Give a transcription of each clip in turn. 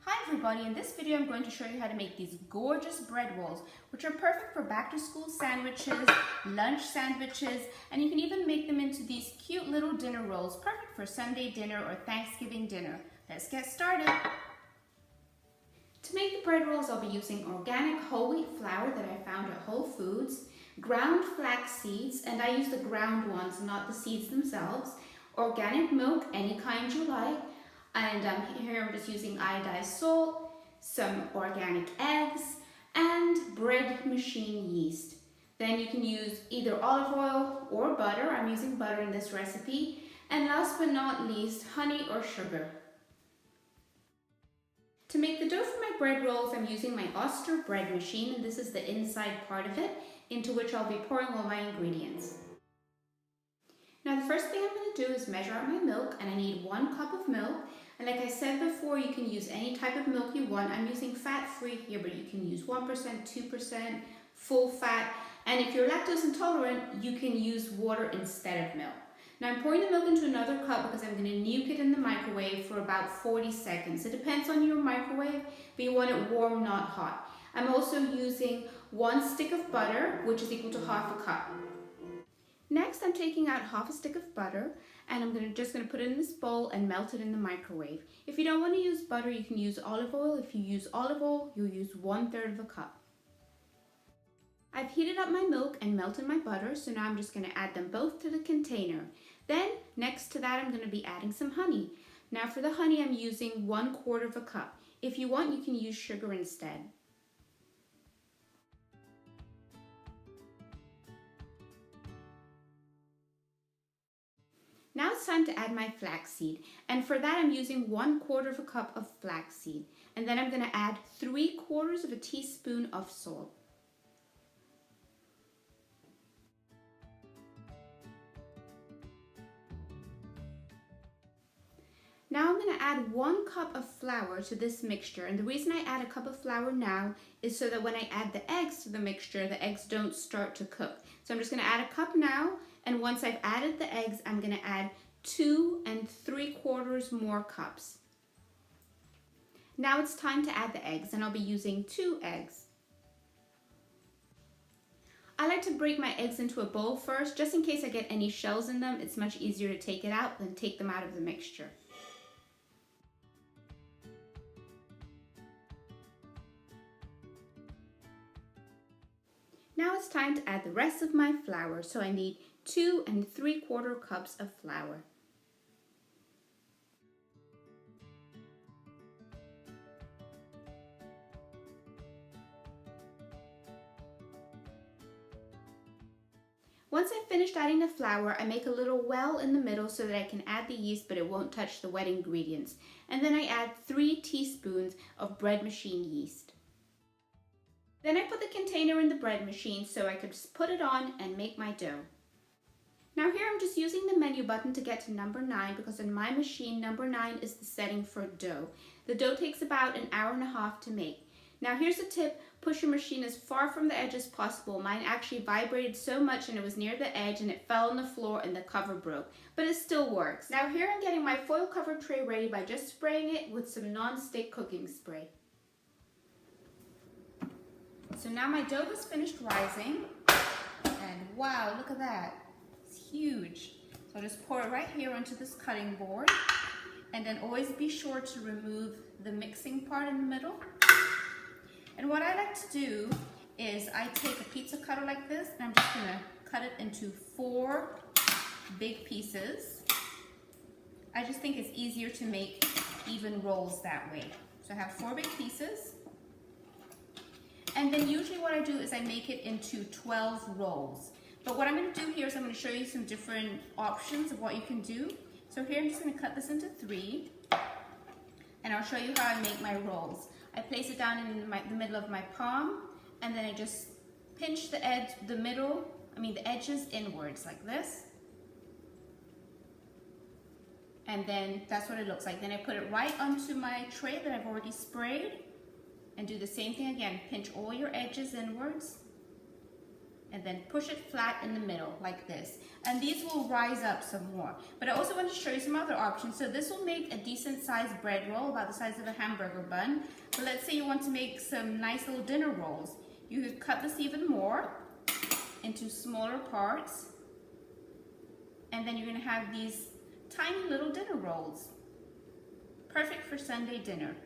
Hi everybody, in this video I'm going to show you how to make these gorgeous bread rolls, which are perfect for back to school sandwiches, lunch sandwiches, and you can even make them into these cute little dinner rolls, perfect for Sunday dinner or Thanksgiving dinner. Let's get started. To make the bread rolls, I'll be using organic whole wheat flour that I found at Whole Foods, ground flax seeds, and I use the ground ones, not the seeds themselves, organic milk, any kind you like, and here I'm just using iodized salt, some organic eggs, and bread machine yeast. Then you can use either olive oil or butter. I'm using butter in this recipe. And last but not least, honey or sugar. To make the dough for my bread rolls, I'm using my Oster Bread Machine, and this is the inside part of it, into which I'll be pouring all my ingredients. Now the first thing I'm going to do is measure out my milk, and I need 1 cup of milk. And like I said before, you can use any type of milk you want. I'm using fat-free here, but you can use 1%, 2%, full fat. And if you're lactose intolerant, you can use water instead of milk. Now I'm pouring the milk into another cup because I'm going to nuke it in the microwave for about 40 seconds. It depends on your microwave, but you want it warm, not hot. I'm also using 1 stick of butter, which is equal to 1/2 cup. Next, I'm taking out 1/2 stick of butter, and I'm just going to put it in this bowl and melt it in the microwave. If you don't want to use butter, you can use olive oil. If you use olive oil, you'll use 1/3 cup. I've heated up my milk and melted my butter, so now I'm just going to add them both to the container. Then, next to that, I'm going to be adding some honey. Now for the honey, I'm using 1/4 cup. If you want, you can use sugar instead. Now it's time to add my flaxseed, and for that I'm using 1/4 cup of flaxseed, and then I'm going to add 3/4 teaspoon of salt. Now I'm going to add 1 cup of flour to this mixture, and the reason I add a cup of flour now is so that when I add the eggs to the mixture, the eggs don't start to cook. So I'm just going to add a cup now, and once I've added the eggs, I'm going to add 2 3/4 more cups. Now it's time to add the eggs, and I'll be using 2 eggs. I like to break my eggs into a bowl first, just in case I get any shells in them. It's much easier to take it out than take them out of the mixture. Now it's time to add the rest of my flour, so I need 2 3/4 cups of flour. Once I've finished adding the flour, I make a little well in the middle so that I can add the yeast, but it won't touch the wet ingredients. And then I add 3 teaspoons of bread machine yeast. Then I put the container in the bread machine so I could just put it on and make my dough. Now here I'm just using the menu button to get to number 9 because in my machine, number 9 is the setting for dough. The dough takes about an hour and a half to make. Now here's a tip, push your machine as far from the edge as possible. Mine actually vibrated so much and it was near the edge and it fell on the floor and the cover broke, but it still works. Now here I'm getting my foil covered tray ready by just spraying it with some non-stick cooking spray. So now my dough is finished rising, and wow, look at that. It's huge. So I'll just pour it right here onto this cutting board, and then always be sure to remove the mixing part in the middle. And what I like to do is I take a pizza cutter like this, and I'm just gonna cut it into 4 big pieces. I just think it's easier to make even rolls that way. So I have 4 big pieces. And then usually what I do is I make it into 12 rolls. But what I'm going to do here is I'm going to show you some different options of what you can do. So here I'm just going to cut this into 3. And I'll show you how I make my rolls. I place it down in the middle of my palm. And then I just pinch the edges inwards like this. And then that's what it looks like. Then I put it right onto my tray that I've already sprayed. And do the same thing again, pinch all your edges inwards. and then push it flat in the middle like this. And these will rise up some more. But I also want to show you some other options. So this will make a decent sized bread roll, about the size of a hamburger bun. But let's say you want to make some nice little dinner rolls. You could cut this even more into smaller parts. And then you're going to have these tiny little dinner rolls. Perfect for Sunday dinner.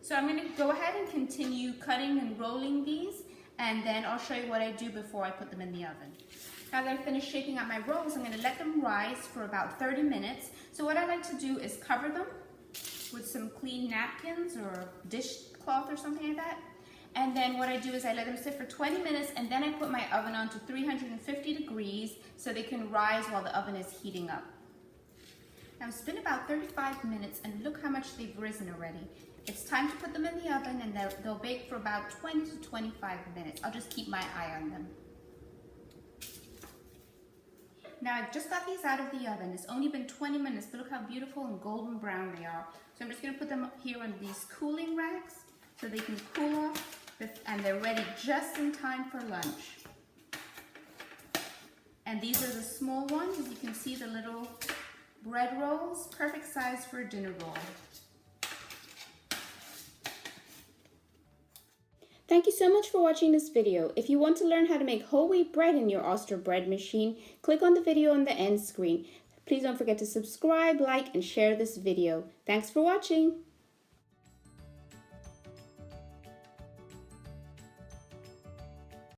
So I'm going to go ahead and continue cutting and rolling these, and then I'll show you what I do before I put them in the oven. Now that I've finished shaping out my rolls, I'm going to let them rise for about 30 minutes. So what I like to do is cover them with some clean napkins or dishcloth or something like that. And then what I do is I let them sit for 20 minutes, and then I put my oven on to 350 degrees so they can rise while the oven is heating up. Now it's been about 35 minutes, and look how much they've risen already. It's time to put them in the oven, and they'll bake for about 20 to 25 minutes. I'll just keep my eye on them. Now I've just got these out of the oven. It's only been 20 minutes, but look how beautiful and golden brown they are. So I'm just going to put them here on these cooling racks so they can cool off, and they're ready just in time for lunch. And these are the small ones. As you can see, the little bread rolls, perfect size for a dinner roll. Thank you so much for watching this video. If you want to learn how to make whole wheat bread in your Oster Bread Machine, click on the video on the end screen. Please don't forget to subscribe, like, and share this video. Thanks for watching.